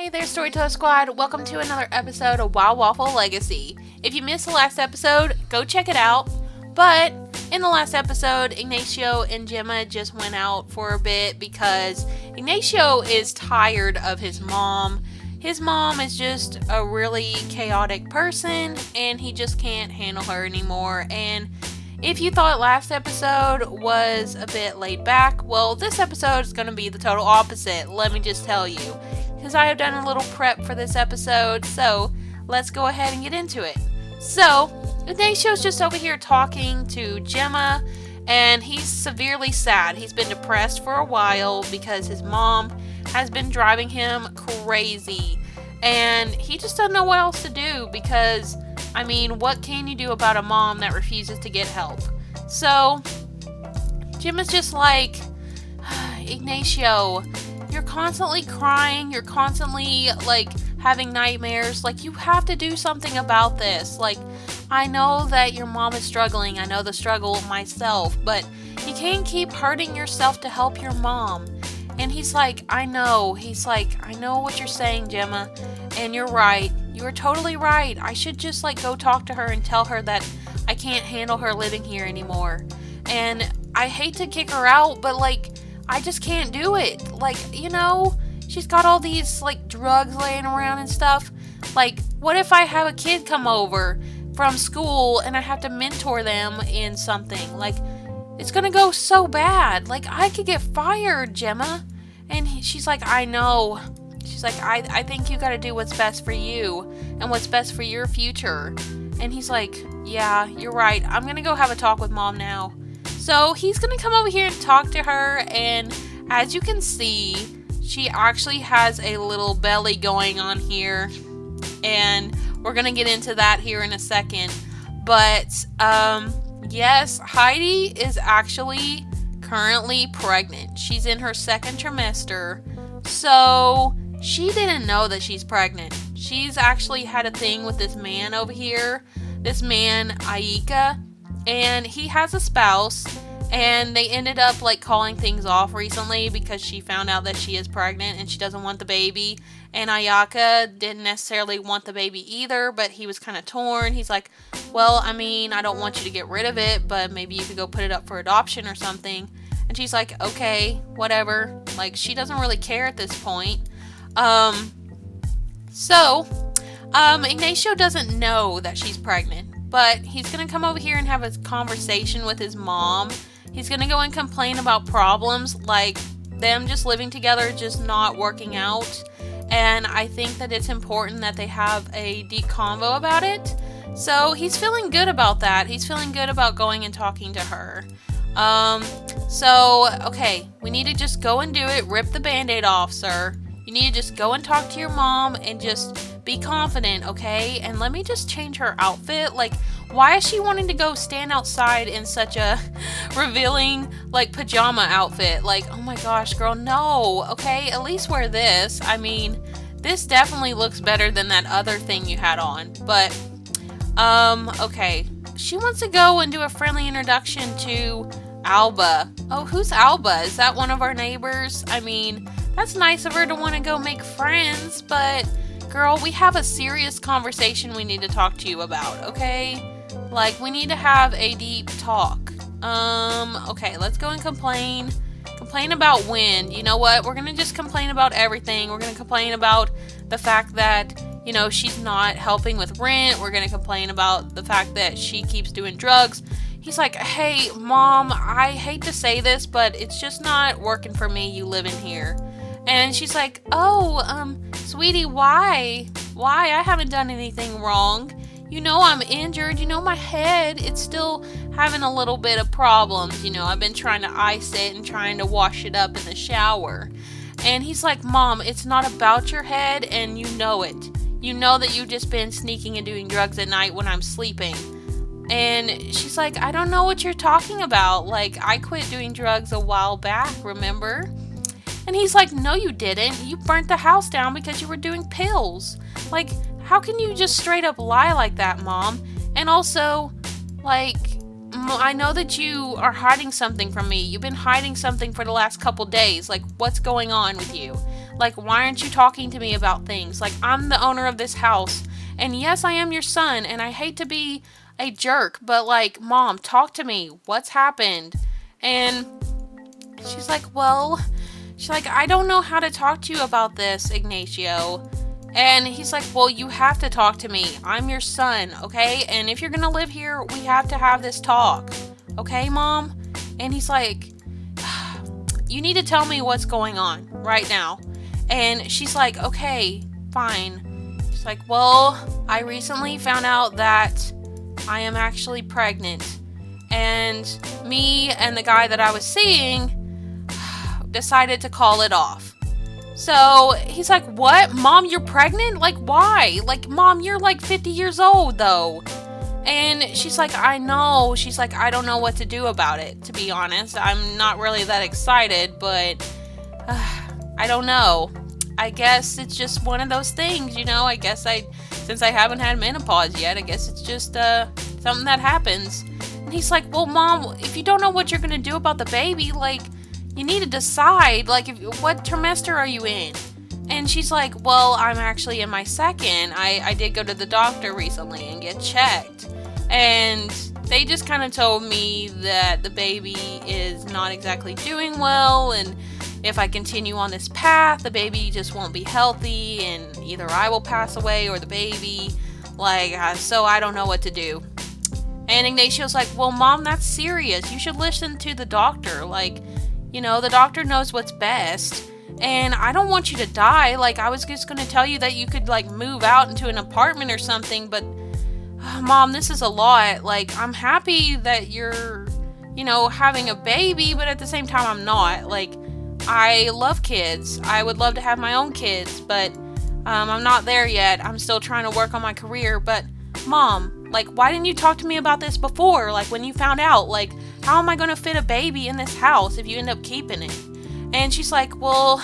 Hey there, Storyteller Squad. Welcome to another episode of Waffle Legacy. If you missed the last episode, go check it out. But in the last episode, Ignacio and Gemma just went out for a bit because Ignacio is tired of his mom. His mom is just a really chaotic person, and he just can't handle her anymore. And if you thought last episode was a bit laid back, well, this episode is going to be the total opposite, let me just tell you. Because I have done a little prep for this episode, so let's go ahead and get into it. So, Ignacio's just over here talking to Gemma, and he's severely sad. He's been depressed for a while because his mom has been driving him crazy. And he just doesn't know what else to do because, I mean, what can you do about a mom that refuses to get help? So, Gemma's just like, Ignacio, you're constantly crying, you're constantly, having nightmares, you have to do something about this. I know that your mom is struggling, I know the struggle myself, but you can't keep hurting yourself to help your mom. And he's like, I know. He's like, I know what you're saying, Gemma, and you're right. You're totally right. I should just, go talk to her and tell her that I can't handle her living here anymore. And I hate to kick her out, but, I just can't do it. She's got all these, drugs laying around and stuff. What if I have a kid come over from school and I have to mentor them in something? It's gonna go so bad. I could get fired, Gemma. And she's like, I know. She's like, I think you gotta do what's best for you and what's best for your future. And he's like, yeah, you're right. I'm gonna go have a talk with Mom now. So he's gonna come over here and talk to her, and as you can see, she actually has a little belly going on here, and we're gonna get into that here in a second. But yes, Heidi is actually currently pregnant. She's in her second trimester, so she didn't know that she's pregnant. She's actually had a thing with this man over here, this man Aika, and he has a spouse, and they ended up calling things off recently because she found out that she is pregnant and she doesn't want the baby. And Ayaka didn't necessarily want the baby either, but he was kind of torn. He's like, well, I mean, I don't want you to get rid of it, but maybe you could go put it up for adoption or something. And she's like, okay, whatever. She doesn't really care at this point. Ignacio doesn't know that she's pregnant, but he's going to come over here and have a conversation with his mom. He's going to go and complain about problems like them just living together, just not working out. And I think that it's important that they have a deep convo about it. So he's feeling good about that. He's feeling good about going and talking to her. Okay, we need to just go and do it. Rip the Band-Aid off, sir. You need to just go and talk to your mom and just be confident, okay? And let me just change her outfit. Why is she wanting to go stand outside in such a revealing, pajama outfit? Oh my gosh, girl, no, okay? At least wear this. I mean, this definitely looks better than that other thing you had on. But, okay. She wants to go and do a friendly introduction to Alba. Oh, who's Alba? Is that one of our neighbors? I mean, that's nice of her to want to go make friends, but girl, we have a serious conversation we need to talk to you about, okay? We need to have a deep talk. Okay, let's go and complain. Complain about wind. You know what? We're gonna just complain about everything. We're gonna complain about the fact that, she's not helping with rent. We're gonna complain about the fact that she keeps doing drugs. He's like, hey, Mom, I hate to say this, but it's just not working for me, you living here. And she's like, oh, sweetie, why? Why? I haven't done anything wrong. I'm injured. My head, it's still having a little bit of problems. I've been trying to ice it and trying to wash it up in the shower. And he's like, Mom, it's not about your head, and you know it. You know that you've just been sneaking and doing drugs at night when I'm sleeping. And she's like, I don't know what you're talking about. I quit doing drugs a while back, remember? And he's like, no, you didn't. You burnt the house down because you were doing pills. How can you just straight up lie like that, Mom? And also, I know that you are hiding something from me. You've been hiding something for the last couple days. What's going on with you? Like, why aren't you talking to me about things? Like, I'm the owner of this house. And yes, I am your son, and I hate to be a jerk, but like, Mom, talk to me. What's happened? And she's like, I don't know how to talk to you about this, Ignacio. And he's like, well, you have to talk to me. I'm your son, okay? And if you're gonna live here, we have to have this talk. Okay, Mom? And he's like, you need to tell me what's going on right now. And she's like, okay, fine. She's like, well, I recently found out that I am actually pregnant. And me and the guy that I was seeing decided to call it off. So he's like, what? Mom, you're pregnant? Like, why? Like, Mom, you're like 50 years old, though. And she's like, I know. She's like, I don't know what to do about it, to be honest. I'm not really that excited, but I don't know. I guess it's just one of those things, you know? Since I haven't had menopause yet, I guess it's just something that happens. And he's like, well, Mom, if you don't know what you're going to do about the baby, like, you need to decide, like, what trimester are you in? And she's like, well, I'm actually in my second. I did go to the doctor recently and get checked. And they just kind of told me that the baby is not exactly doing well, and if I continue on this path, the baby just won't be healthy, and either I will pass away or the baby. So I don't know what to do. And Ignacio's like, well, Mom, that's serious. You should listen to the doctor. Like, you know, the doctor knows what's best. And I don't want you to die. Like, I was just going to tell you that you could, like, move out into an apartment or something. But, Mom, this is a lot. Like, I'm happy that you're, you know, having a baby. But at the same time, I'm not. Like, I love kids. I would love to have my own kids. But I'm not there yet. I'm still trying to work on my career. But, Mom, like, why didn't you talk to me about this before? Like, when you found out, like, how am I going to fit a baby in this house if you end up keeping it? And she's like, well,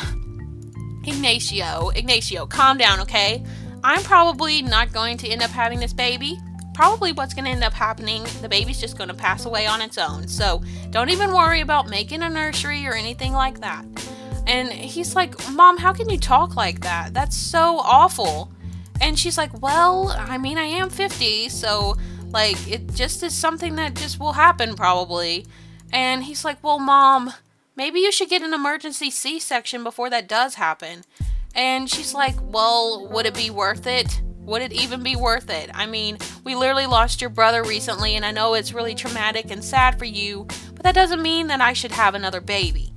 Ignacio, calm down, okay? I'm probably not going to end up having this baby. Probably what's going to end up happening, the baby's just going to pass away on its own. So don't even worry about making a nursery or anything like that. And he's like, Mom, how can you talk like that? That's so awful. And she's like, well, I mean, I am 50, so, like, it just is something that just will happen, probably. And he's like, well, Mom, maybe you should get an emergency C-section before that does happen. And she's like, well, would it be worth it? Would it even be worth it? I mean, we literally lost your brother recently, and I know it's really traumatic and sad for you, but that doesn't mean that I should have another baby.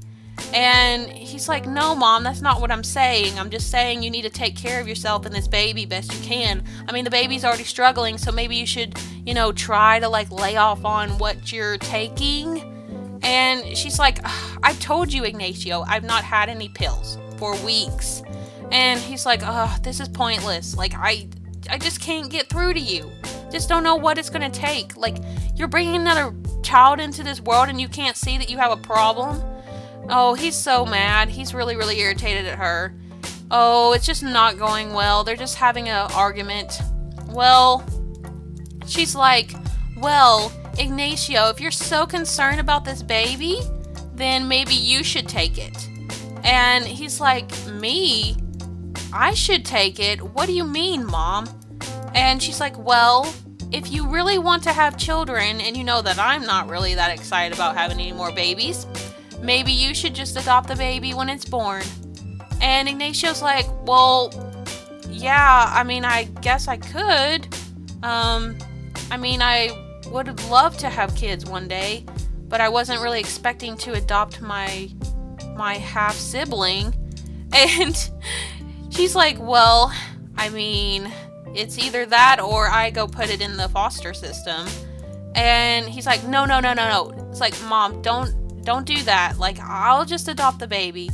And he's like, no, Mom, that's not what I'm saying. I'm just saying you need to take care of yourself and this baby best you can. I mean, the baby's already struggling, so maybe you should, you know, try to, like, lay off on what you're taking. And she's like, I've told you, Ignacio, I've not had any pills for weeks. And he's like, this is pointless. Like, I just can't get through to you. Just don't know what it's going to take. Like, you're bringing another child into this world and you can't see that you have a problem. Oh, he's so mad. He's really, really irritated at her. Oh, it's just not going well. They're just having an argument. Well, she's like, well, Ignacio, if you're so concerned about this baby, then maybe you should take it. And he's like, me? I should take it? What do you mean, Mom? And she's like, well, if you really want to have children, and you know that I'm not really that excited about having any more babies, maybe you should just adopt the baby when it's born. And Ignacio's like, well, yeah, I mean, I guess I could. I mean, I would love to have kids one day, but I wasn't really expecting to adopt my half-sibling. And she's like, well, I mean, it's either that or I go put it in the foster system. And he's like, no. It's like, Mom, don't do that. Like, I'll just adopt the baby.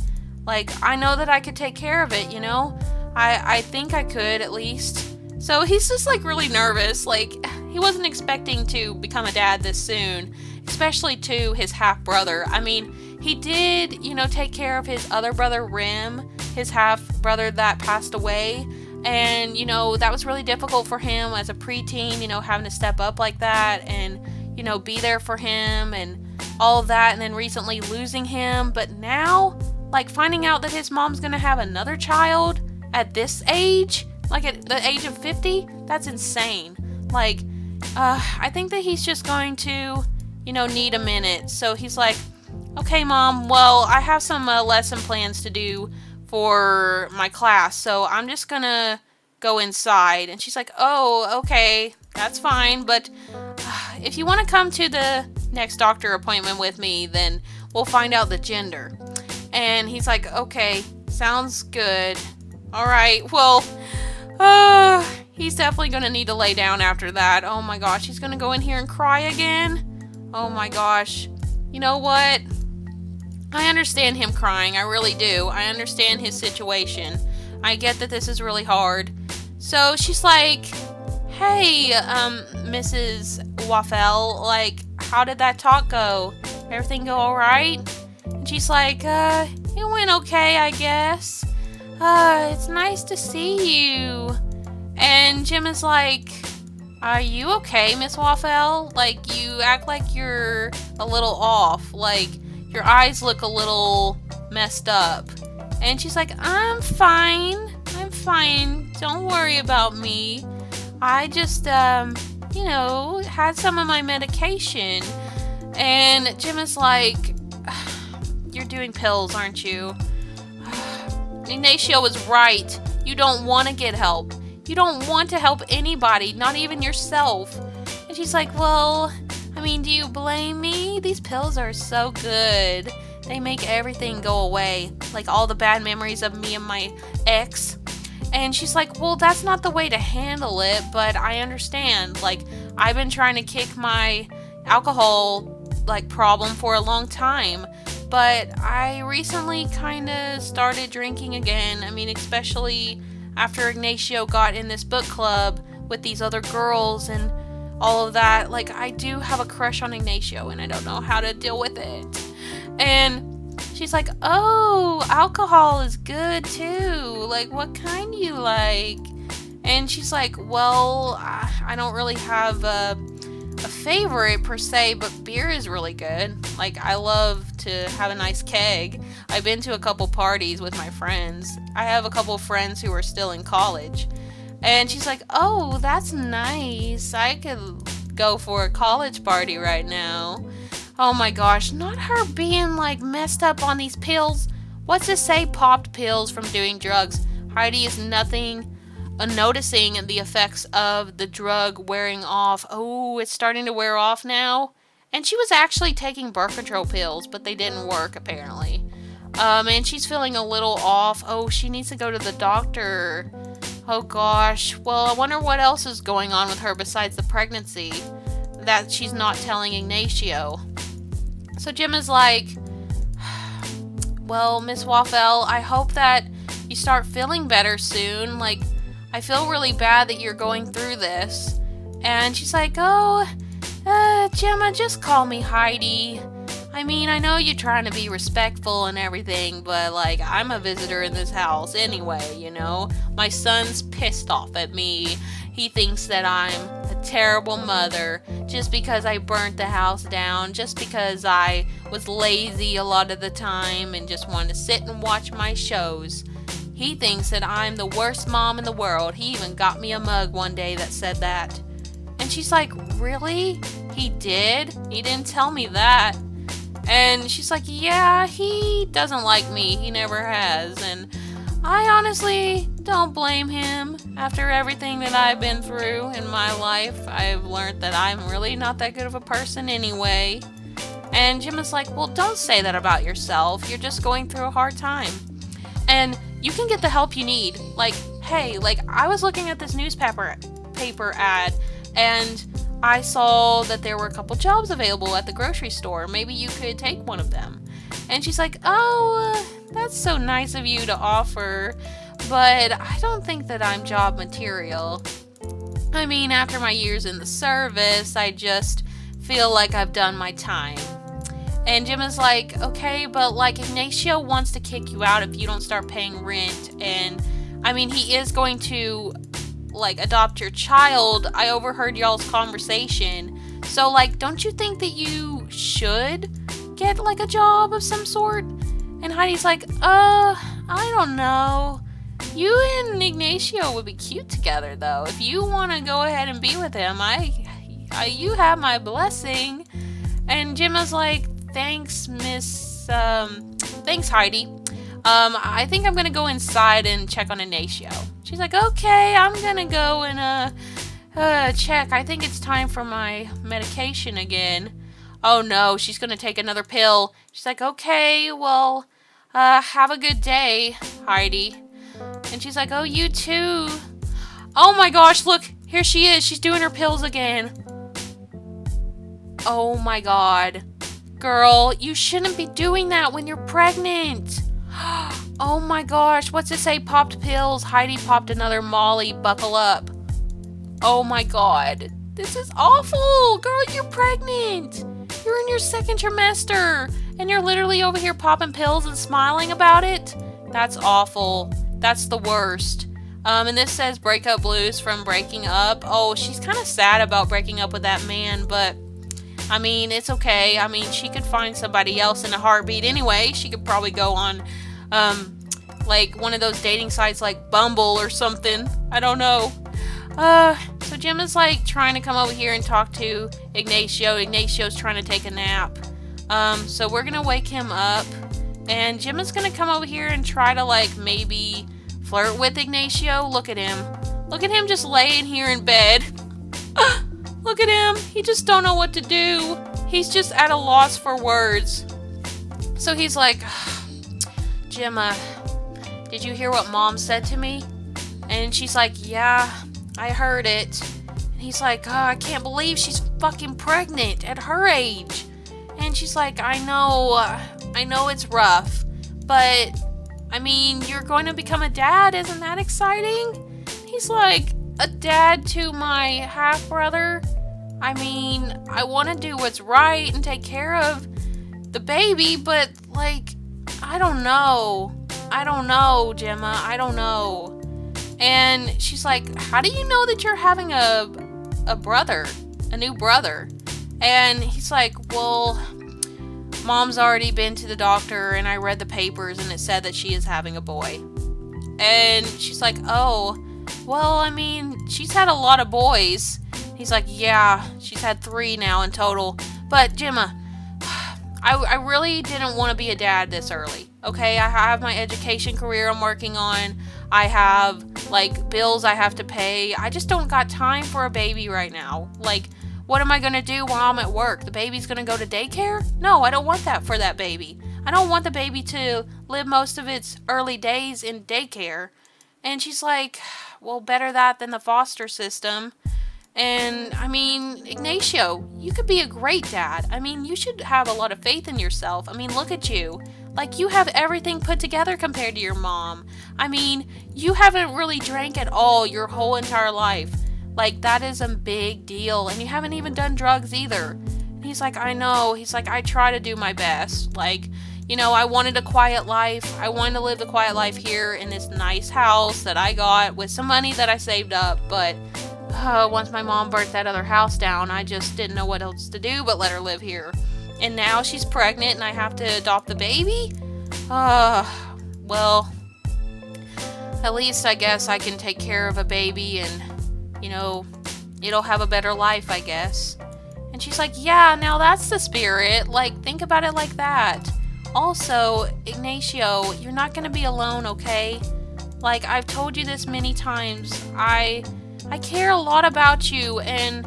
Like, I know that I could take care of it, you know? I think I could, at least. So he's just, like, really nervous. Like, he wasn't expecting to become a dad this soon, especially to his half-brother. I mean, he did, you know, take care of his other brother, Rim, his half-brother that passed away. And, you know, that was really difficult for him as a preteen, you know, having to step up like that and, you know, be there for him and all of that. And then recently losing him. But now, like, finding out that his mom's gonna have another child at this age, like at the age of 50, that's insane. Like, I think that he's just going to, need a minute. So he's like, okay, Mom, well, I have some lesson plans to do for my class, so I'm just gonna go inside. And she's like, oh, okay, that's fine, but if you want to come to the next doctor appointment with me, then we'll find out the gender. And he's like, okay, sounds good. All right, well, he's definitely going to need to lay down after that. Oh my gosh, he's going to go in here and cry again? Oh my gosh. You know what? I understand him crying. I really do. I understand his situation. I get that this is really hard. So she's like, hey, Mrs. Waffle, like, how did that talk go? Everything go alright? And she's like, it went okay, I guess. It's nice to see you. And Jim is like, are you okay, Miss Waffle? Like, you act like you're a little off. Like, your eyes look a little messed up. And she's like, I'm fine. Don't worry about me. I just, had some of my medication. And Jim is like, you're doing pills, aren't you? Ignacio was right. You don't want to get help. You don't want to help anybody, not even yourself. And she's like, well, do you blame me? These pills are so good. They make everything go away. Like all the bad memories of me and my ex. And she's like, well, that's not the way to handle it, but I understand. Like, I've been trying to kick my alcohol, problem for a long time. But I recently kind of started drinking again. Especially after Ignacio got in this book club with these other girls and all of that. Like, I do have a crush on Ignacio, and I don't know how to deal with it. And she's like, oh, alcohol is good too. Like, what kind do you like? And she's like, well, I don't really have a favorite per se, but beer is really good. Like, I love to have a nice keg. I've been to a couple parties with my friends. I have a couple friends who are still in college. And she's like, oh, that's nice. I could go for a college party right now. Oh my gosh, not her being messed up on these pills. What's to say popped pills from doing drugs? Heidi is noticing the effects of the drug wearing off. Oh, it's starting to wear off now. And she was actually taking birth control pills, but they didn't work apparently. And she's feeling a little off. Oh, she needs to go to the doctor. Oh gosh. Well, I wonder what else is going on with her besides the pregnancy that she's not telling Ignacio. So Jim is like, well, Miss Waffle, I hope that you start feeling better soon. Like, I feel really bad that you're going through this. And she's like, oh, Gemma, just call me Heidi. I know you're trying to be respectful and everything, but, I'm a visitor in this house anyway, My son's pissed off at me. He thinks that I'm a terrible mother just because I burnt the house down, just because I was lazy a lot of the time and just wanted to sit and watch my shows. He thinks that I'm the worst mom in the world. He even got me a mug one day that said that. And she's like, really? He did? He didn't tell me that. And she's like, yeah, he doesn't like me. He never has. And I honestly don't blame him. After everything that I've been through in my life, I've learned that I'm really not that good of a person anyway. And Jim is like, well, don't say that about yourself. You're just going through a hard time. And you can get the help you need. Hey, I was looking at this newspaper ad, and I saw that there were a couple jobs available at the grocery store. Maybe you could take one of them. And she's like, oh, that's so nice of you to offer, but I don't think that I'm job material. After my years in the service, I just feel like I've done my time. And Jim is like, okay, but Ignacio wants to kick you out if you don't start paying rent. And he is going to adopt your child. I overheard y'all's conversation. So don't you think that you should get a job of some sort? And Heidi's like, I don't know. You and Ignacio would be cute together, though. If you want to go ahead and be with him, you have my blessing. And Gemma's like, thanks, thanks, Heidi. I think I'm gonna go inside and check on Ignacio. She's like, okay, I'm gonna go and, check. I think it's time for my medication again. Oh no, she's gonna take another pill. She's like, okay, well, have a good day, Heidi. And she's like, oh, you too. Oh my gosh, look, here she is. She's doing her pills again. Oh my god. Girl, you shouldn't be doing that when you're pregnant. Oh my gosh, what's it say? Popped pills. Heidi popped another Molly. Buckle up. Oh my god. This is awful. Girl, you're pregnant. You're in your second trimester. And you're literally over here popping pills and smiling about it? That's awful. That's the worst. And this says breakup blues from breaking up. Oh, she's kind of sad about breaking up with that man, but I mean, it's okay. I mean, she could find somebody else in a heartbeat anyway. She could probably go on, like one of those dating sites like Bumble or something. I don't know. So Gemma's like trying to come over here and talk to Ignacio. Ignacio's trying to take a nap. So we're gonna wake him up, and Gemma's gonna come over here and try to like maybe flirt with Ignacio. Look at him. Look at him just laying here in bed. Look at him. He just don't know what to do. He's just at a loss for words. So he's like, Gemma, did you hear what Mom said to me? And she's like, yeah, I heard it. And he's like, I can't believe she's fucking pregnant at her age. And she's like, I know it's rough, but I mean, you're going to become a dad. Isn't that exciting? He's like, a dad to my half-brother? I mean, I want to do what's right and take care of the baby, but like, I don't know, Gemma, I don't know. And she's like, how do you know that you're having a brother, a new brother? And he's like, well, Mom's already been to the doctor and I read the papers and it said that she is having a boy. And she's like, oh, well, I mean, she's had a lot of boys. He's like, yeah, she's had 3 now in total. But Gemma, I really didn't want to be a dad this early. Okay, I have my education career I'm working on. I have like bills I have to pay. I just don't got time for a baby right now. Like, what am I going to do while I'm at work? The baby's going to go to daycare? No, I don't want that for that baby. I don't want the baby to live most of its early days in daycare. And she's like, well, better that than the foster system. And, I mean, Ignacio, you could be a great dad. I mean, you should have a lot of faith in yourself. I mean, look at you. Like, you have everything put together compared to your mom. I mean, you haven't really drank at all your whole entire life. Like, that is a big deal. And you haven't even done drugs either. And he's like, I know. He's like, I try to do my best. Like, you know, I wanted a quiet life. I wanted to live the quiet life here in this nice house that I got with some money that I saved up. But once my mom burnt that other house down, I just didn't know what else to do but let her live here. And now she's pregnant and I have to adopt the baby? Well, at least I guess I can take care of a baby and, you know, it'll have a better life, I guess. And she's like, yeah, now that's the spirit. Like, think about it like that. Also, Ignacio, you're not going to be alone, okay? Like, I've told you this many times. I care a lot about you, and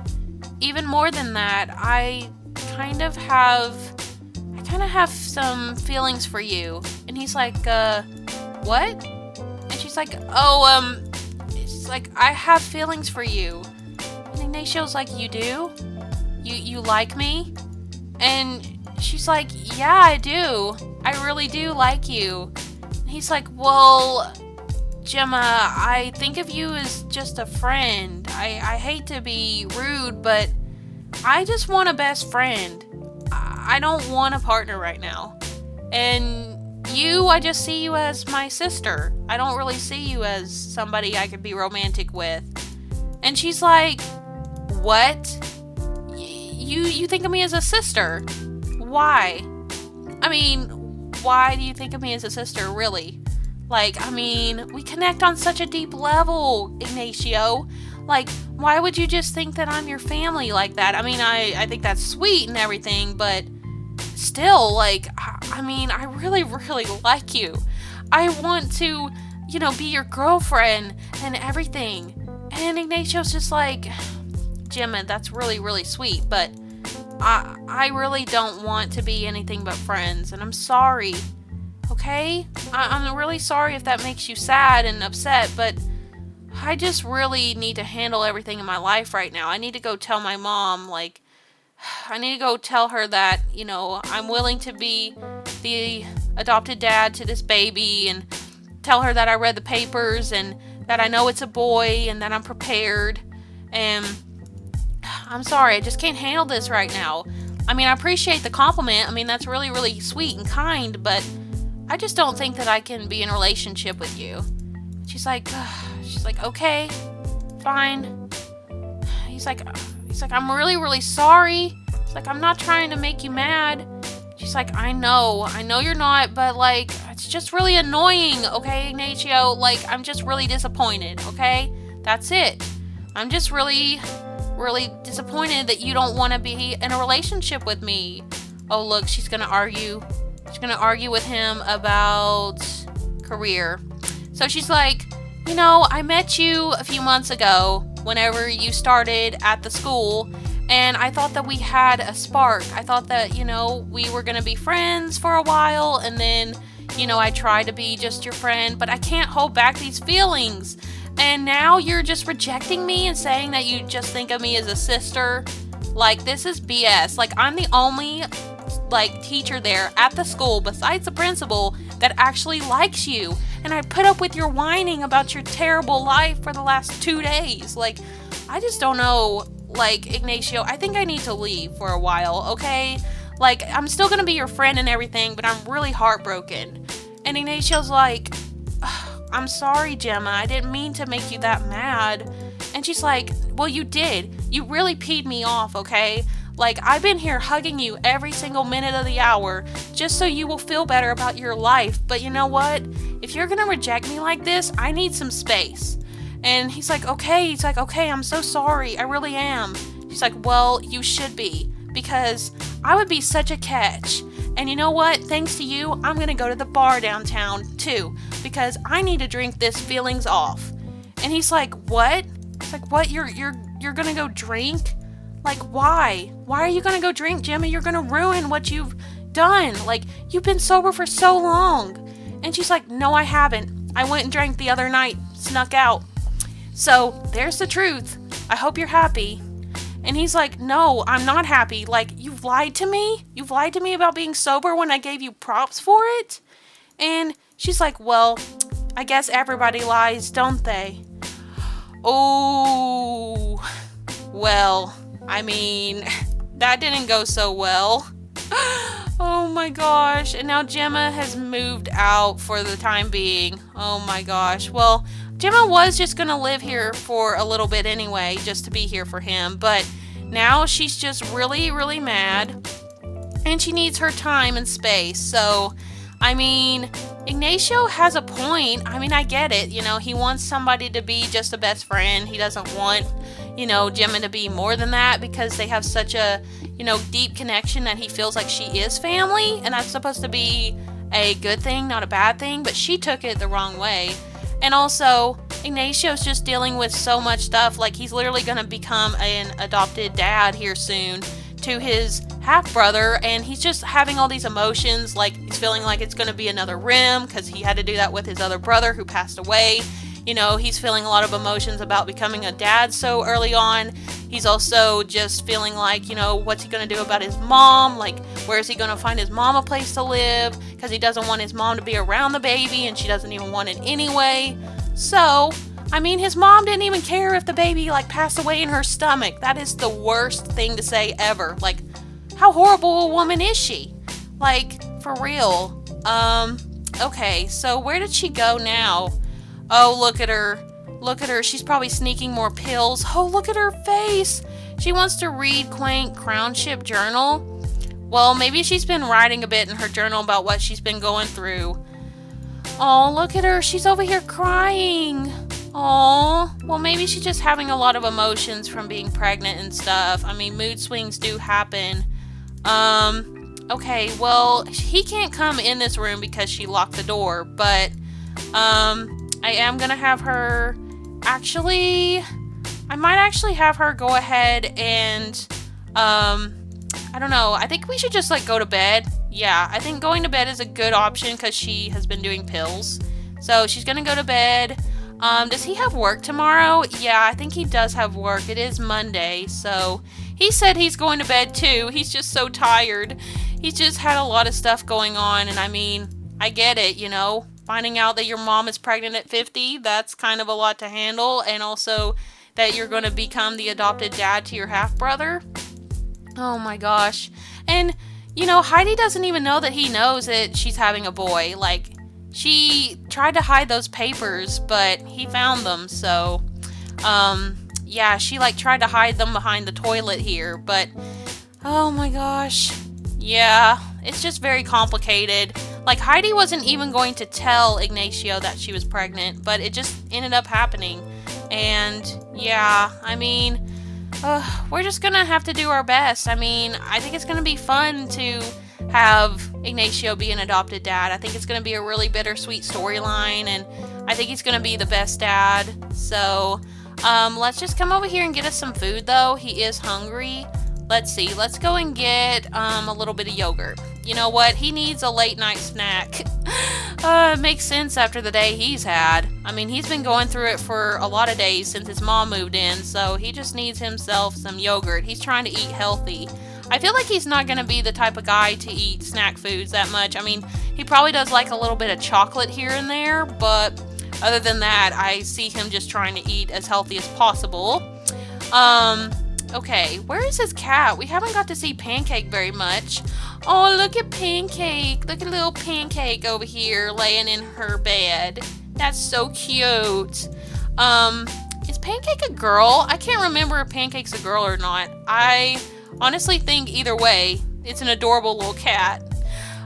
even more than that, I kind of have some feelings for you. And he's like, what? And she's like, she's like, I have feelings for you. And Ignacio's like, you do? You like me? And she's like, yeah, I do. I really do like you. And he's like, well, Gemma, I think of you as just a friend. I hate to be rude, but I just want a best friend. I don't want a partner right now. And you, I just see you as my sister. I don't really see you as somebody I could be romantic with. And she's like, what? You think of me as a sister? Why? I mean, why do you think of me as a sister, really? Like, I mean, we connect on such a deep level, Ignacio. Like, why would you just think that I'm your family like that? I mean, I think that's sweet and everything, but still, like, I mean, I really, really like you. I want to, be your girlfriend and everything. And Ignacio's just like, Gemma, that's really, really sweet, but I really don't want to be anything but friends, and I'm sorry, okay? I'm really sorry if that makes you sad and upset, but I just really need to handle everything in my life right now. I need to go tell my mom, like, I need to go tell her that, I'm willing to be the adopted dad to this baby, and tell her that I read the papers, and that I know it's a boy, and that I'm prepared, and I'm sorry, I just can't handle this right now. I mean, I appreciate the compliment. I mean, that's really, really sweet and kind, but I just don't think that I can be in a relationship with you. She's like, okay, fine. He's like, I'm really, really sorry. He's like, I'm not trying to make you mad. She's like, I know you're not, but like, it's just really annoying, okay, Ignacio? Like, I'm just really disappointed, okay? That's it. I'm just really, really disappointed that you don't want to be in a relationship with me. Oh, look, she's gonna argue. She's gonna argue with him about career. So she's like, I met you a few months ago whenever you started at the school, and I thought that we had a spark. I thought that, we were gonna be friends for a while, and then, I tried to be just your friend, but I can't hold back these feelings. And now you're just rejecting me and saying that you just think of me as a sister. Like, this is BS. Like, I'm the only, teacher there at the school, besides the principal, that actually likes you. And I put up with your whining about your terrible life for the last 2 days. Like, I just don't know. Like, Ignacio, I think I need to leave for a while, okay? Like, I'm still gonna be your friend and everything, but I'm really heartbroken. And Ignacio's like, I'm sorry, Gemma, I didn't mean to make you that mad. And she's like, well, you did. You really peed me off, okay? Like, I've been here hugging you every single minute of the hour just so you will feel better about your life. But you know what? If you're gonna reject me like this, I need some space. And he's like, okay. He's like, okay, I'm so sorry. I really am. She's like, well, you should be, because I would be such a catch. And you know what? Thanks to you, I'm going to go to the bar downtown too, because I need to drink this feelings off. And he's like, what? It's like, what? You're going to go drink? Like, why? Why are you going to go drink, Gemma? You're going to ruin what you've done. Like, you've been sober for so long. And she's like, no, I haven't. I went and drank the other night, snuck out. So there's the truth. I hope you're happy. And he's like, no, I'm not happy. Like, you've lied to me? You've lied to me about being sober when I gave you props for it? And she's like, well, I guess everybody lies, don't they? Oh, well, I mean, that didn't go so well. Oh my gosh. And now Gemma has moved out for the time being. Oh my gosh. Well, Gemma was just going to live here for a little bit anyway, just to be here for him. But now she's just really, really mad. And she needs her time and space. So, I mean, Ignacio has a point. I mean, I get it. He wants somebody to be just a best friend. He doesn't want, Gemma to be more than that, because they have such a, deep connection that he feels like she is family. And that's supposed to be a good thing, not a bad thing. But she took it the wrong way. And also, Ignacio's just dealing with so much stuff. Like, he's literally going to become an adopted dad here soon to his half-brother, and he's just having all these emotions. Like, he's feeling like it's going to be another rim, because he had to do that with his other brother who passed away. He's feeling a lot of emotions about becoming a dad so early on. He's also just feeling like, what's he going to do about his mom? Like, where is he going to find his mom a place to live? Because he doesn't want his mom to be around the baby, and she doesn't even want it anyway. So, I mean, his mom didn't even care if the baby, passed away in her stomach. That is the worst thing to say ever. Like, how horrible a woman is she? Like, for real. Okay, so where did she go now? Oh, look at her. Look at her. She's probably sneaking more pills. Oh, look at her face. She wants to read quaint crownship journal. Well, maybe she's been writing a bit in her journal about what she's been going through. Oh, look at her. She's over here crying. Oh, well, maybe she's just having a lot of emotions from being pregnant and stuff. I mean, mood swings do happen. Okay, well, he can't come in this room because she locked the door, but, I am gonna have her, actually, I might actually have her go ahead and, I don't know, I think we should just, like, go to bed. Yeah, I think going to bed is a good option because she has been doing pills. So she's gonna go to bed. Does he have work tomorrow? Yeah, I think he does have work. It is Monday, so he said he's going to bed too. He's just so tired. He's just had a lot of stuff going on, and I mean, I get it, you know, finding out that your mom is pregnant at 50, that's kind of a lot to handle, and also that you're going to become the adopted dad to your half-brother. Oh my gosh. And, you know, Heidi doesn't even know that he knows that she's having a boy. Like, she tried to hide those papers, but he found them, so, yeah, she, like, tried to hide them behind the toilet here, but, oh my gosh, yeah, it's just very complicated. Like, Heidi wasn't even going to tell Ignacio that she was pregnant, but it just ended up happening, and, yeah, I mean, we're just gonna have to do our best. I mean, I think it's gonna be fun to have Ignacio be an adopted dad. I think it's going to be a really bittersweet storyline, and I think he's going to be the best dad. So, let's just come over here and get us some food, though. He is hungry. Let's see. Let's go and get a little bit of yogurt. You know what? He needs a late night snack. It makes sense after the day he's had. I mean, he's been going through it for a lot of days since his mom moved in, so he just needs himself some yogurt. He's trying to eat healthy. I feel like he's not going to be the type of guy to eat snack foods that much. I mean, he probably does like a little bit of chocolate here and there, but other than that, I see him just trying to eat as healthy as possible. Okay, where is his cat? We haven't got to see Pancake very much. Oh, look at Pancake. Look at little Pancake over here laying in her bed. That's so cute. Is Pancake a girl? I can't remember if Pancake's a girl or not. I honestly think either way, it's an adorable little cat.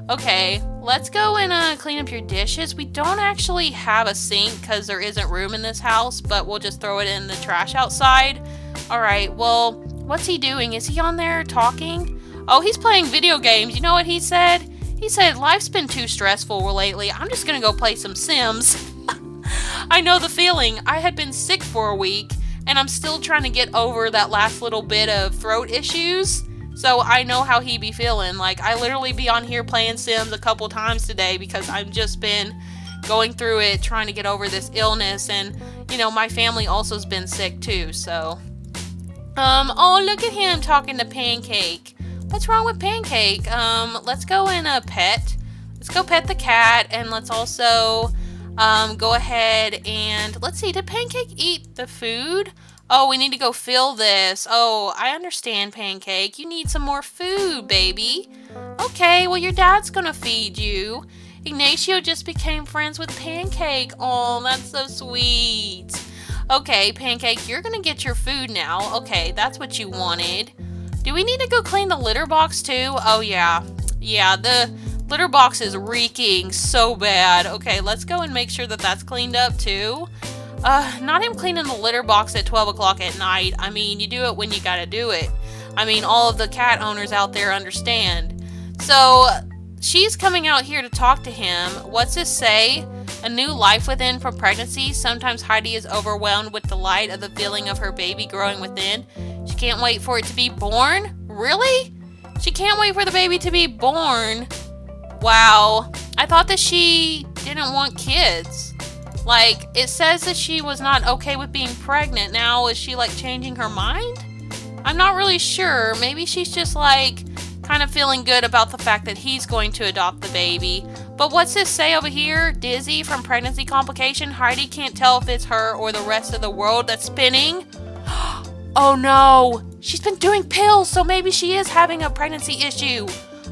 Okay, let's go and clean up your dishes. We don't actually have a sink because there isn't room in this house, but we'll just throw it in the trash outside. Alright, well, what's he doing? Is he on there talking? Oh, he's playing video games. You know what he said? He said, life's been too stressful lately. I'm just gonna go play some Sims. I know the feeling. I had been sick for a week, and I'm still trying to get over that last little bit of throat issues. So I know how he be feeling. Like, I literally be on here playing Sims a couple times today because I've just been going through it, trying to get over this illness. And, you know, my family also has been sick too, so. Oh, look at him talking to Pancake. What's wrong with Pancake? Let's go and pet. Let's go pet the cat, and let's also go ahead and, let's see, did Pancake eat the food? Oh, we need to go fill this. Oh, I understand, Pancake. You need some more food, baby. Okay, well, your dad's gonna feed you. Ignacio just became friends with Pancake. Oh, that's so sweet. Okay, Pancake, you're gonna get your food now. Okay, that's what you wanted. Do we need to go clean the litter box too? Oh, yeah. Yeah, the litter box is reeking so bad. Okay, let's go and make sure that that's cleaned up too. Not him cleaning the litter box at 12 o'clock at night. I mean, you do it when you gotta do it. I mean, all of the cat owners out there understand. So, she's coming out here to talk to him. What's this say? A new life within from pregnancy. Sometimes Heidi is overwhelmed with delight of the feeling of her baby growing within. She can't wait for it to be born? Really? She can't wait for the baby to be born? Wow. I thought that she didn't want kids. Like, it says that she was not okay with being pregnant. Now, is she, like, changing her mind? I'm not really sure. Maybe she's just, like, kind of feeling good about the fact that he's going to adopt the baby. But what's this say over here? Dizzy from pregnancy complication. Heidi can't tell if it's her or the rest of the world that's spinning. Oh, no. She's been doing pills, so maybe she is having a pregnancy issue.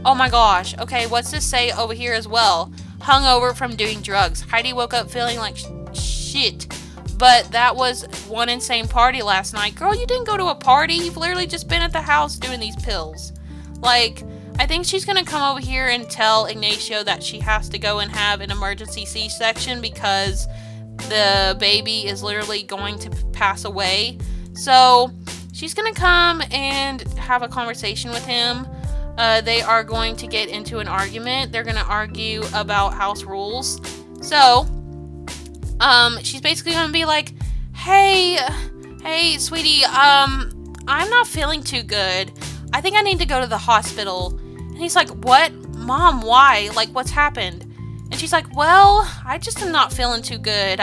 Oh, my gosh. Okay, what's this say over here as well? Hungover from doing drugs. Heidi woke up feeling like shit. But that was one insane party last night. Girl, you didn't go to a party. You've literally just been at the house doing these pills. Like, I think she's going to come over here and tell Ignacio that she has to go and have an emergency C-section because the baby is literally going to pass away. So she's going to come and have a conversation with him. They are going to get into an argument. They're going to argue about house rules. So she's basically going to be like, hey, sweetie, I'm not feeling too good. I think I need to go to the hospital. And he's like, what? Mom, why? Like, what's happened? And she's like, well, I just am not feeling too good.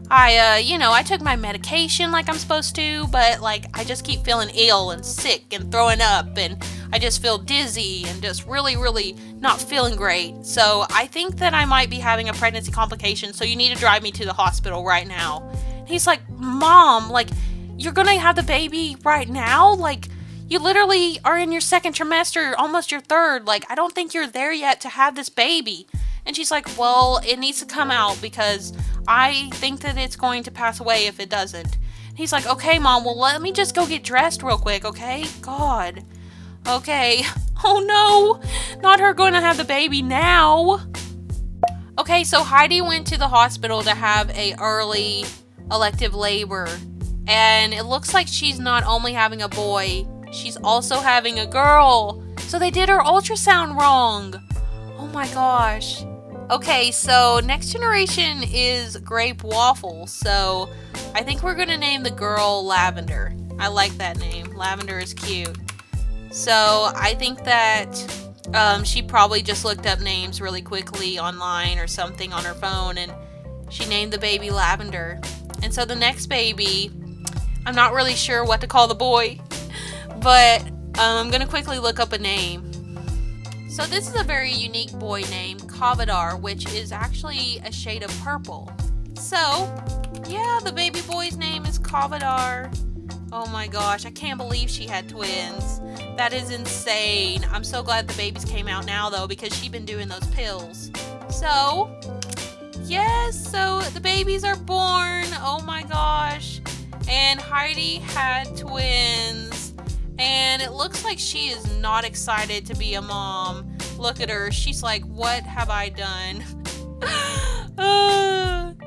I took my medication like I'm supposed to, but, like, I just keep feeling ill and sick and throwing up, and I just feel dizzy and just really, really not feeling great. So I think that I might be having a pregnancy complication, so you need to drive me to the hospital right now. And he's like, Mom, like, you're gonna have the baby right now? Like, you literally are in your second trimester, almost your third. Like, I don't think you're there yet to have this baby. And she's like, well, it needs to come out because I think that it's going to pass away if it doesn't. And he's like, okay, Mom, well, let me just go get dressed real quick, okay? God. Okay. Oh, no. Not her going to have the baby now. Okay, so Heidi went to the hospital to have a early elective labor. And it looks like she's not only having a boy, she's also having a girl. So they did her ultrasound wrong. Oh my gosh. Okay, so next generation is Grape Waffle. So I think we're going to name the girl Lavender. I like that name. Lavender is cute. So I think that she probably just looked up names really quickly online or something on her phone, and she named the baby Lavender. And so the next baby, I'm not really sure what to call the boy, but I'm going to quickly look up a name. So this is a very unique boy named Kavadar, which is actually a shade of purple. So, yeah, the baby boy's name is Kavadar. Oh my gosh, I can't believe she had twins. That is insane. I'm so glad the babies came out now, though, because she's been doing those pills. So, yes, so the babies are born. Oh my gosh. And Heidi had twins. And it looks like she is not excited to be a mom. Look at her. She's like, what have I done?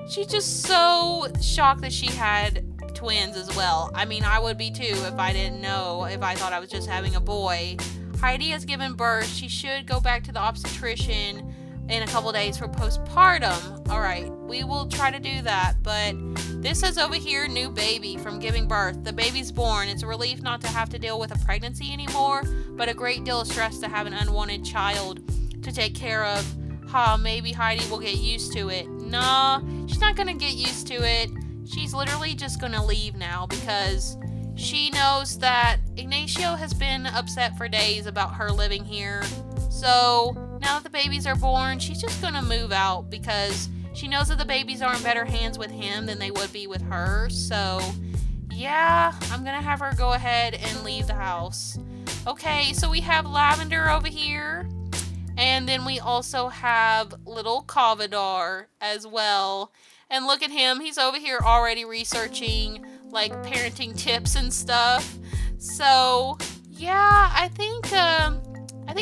She's just so shocked that she had twins as well. I mean, I would be too if I didn't know, if I thought I was just having a boy. Heidi has given birth. She should go back to the obstetrician in a couple days for postpartum. Alright, we will try to do that, but this says over here, new baby from giving birth. The baby's born. It's a relief not to have to deal with a pregnancy anymore, but a great deal of stress to have an unwanted child to take care of. Maybe Heidi will get used to it. Nah, she's not gonna get used to it. She's literally just gonna leave now because she knows that Ignacio has been upset for days about her living here. So now that the babies are born, she's just gonna move out because she knows that the babies are in better hands with him than they would be with her. So yeah, I'm gonna have her go ahead and leave the house. Okay, so we have Lavender over here. And then we also have little Kavadar as well. And look at him. He's over here already researching like parenting tips and stuff. So yeah, I think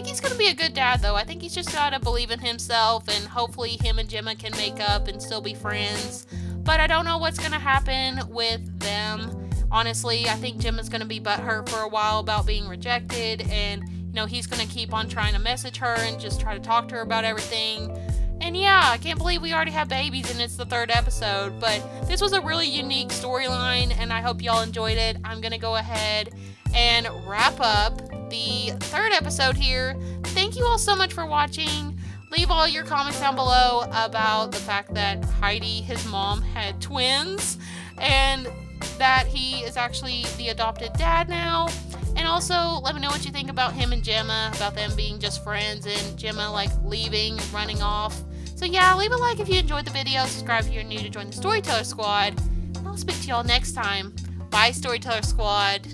he's going to be a good dad though. I think he's just got to believe in himself, and hopefully him and Gemma can make up and still be friends. But I don't know what's going to happen with them. Honestly, I think Gemma's going to be butthurt for a while about being rejected, and he's going to keep on trying to message her and just try to talk to her about everything. And yeah, I can't believe we already have babies and it's the 3rd episode. But this was a really unique storyline, and I hope y'all enjoyed it. I'm going to go ahead and wrap up the 3rd episode here. Thank you all so much for watching. Leave all your comments down below about the fact that Heidi, his mom, had twins, and that he is actually the adopted dad now. And also, let me know what you think about him and Gemma, about them being just friends and Gemma like leaving and running off. So yeah, leave a like if you enjoyed the video, subscribe if you're new to join the Storyteller Squad, and I'll speak to y'all next time. Bye, Storyteller Squad.